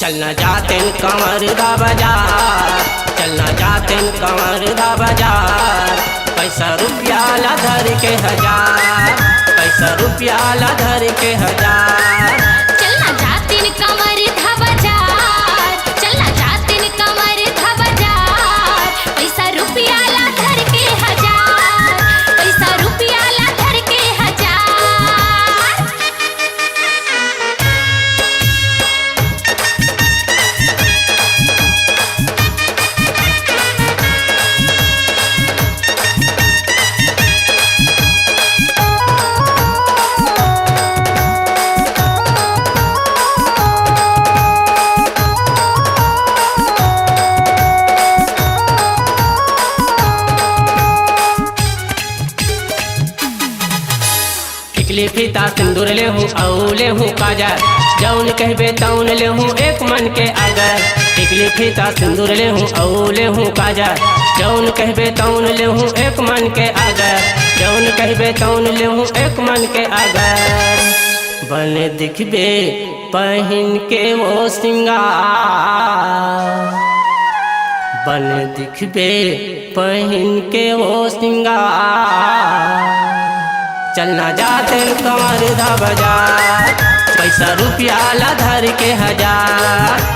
चलना जाते कंवर दा बाजार, चलना जाते कंवर दा बाजार। पैसा रुपया ला धर के हजार, पैसा रुपया ला धर के हजार। चलना जाते कंवर दा बाजार, चलना जाते कंवर दा बाजार। पैसा रुपया ला धर के हजार, पैसा रुपया ला धर के हजार। टिकली फीता सिंदूर ले हूँ औ ले हूँ काजर, जौन कहबे तौन ले हूँ एक मन के अगर। टिकली फीता सिंदूर ले हूँ औ ले हूँ काजर, जौन कहबे तौन ले हूँ एक मन के अगर। जौन कहबे तौन ले हूँ एक मन के अगर। बन दिखबे पहन के वो सिंगार, बन दिखबे पहन के वो सिंगार। चलना जाते कंवर दा बाजार, पैसा रुपया ला धर के हजार।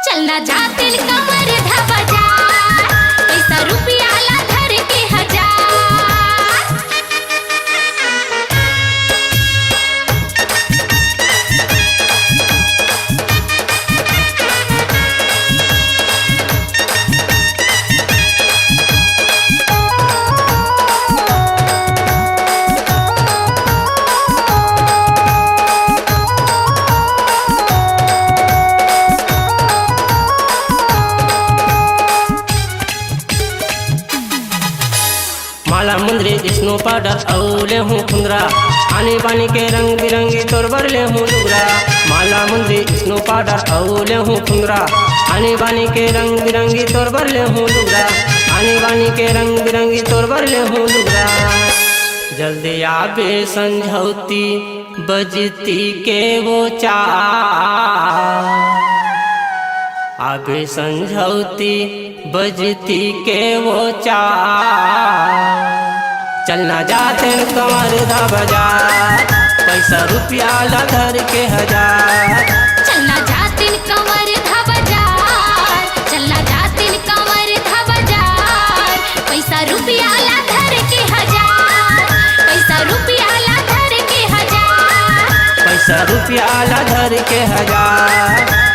चलना जाते कंवर दा बाजार, पैसा रुपया ला धर के हजार। माला मुंदरी स्नो पाउडर औ ले हूँ खुंदरा, आने बानी के रंग बिरंगी तोरबर ले हूँ लुगरा। माला मुंदरी स्नो पाउडर औ ले हूँ खुंदरा, आने बानी के रंग बिरंगी तोरबर ले हूँ लुगरा। आने बानी के रंग बिरंगी तोरबर ले हूँ लुगरा। जल्दी आबे संझौती बजती के वो चार, आबे संझौती बजती के वो चार। चलना जाते कंवर दा बाजार, पैसा रुपया ला धर के हजार। चलना जाते कंवर दा बाजार, चलना जाते कंवर दा बाजार। पैसा रुपया ला धर के हजार, पैसा रुपया ला धर के हजार। पैसा रुपया ला धर के हजार।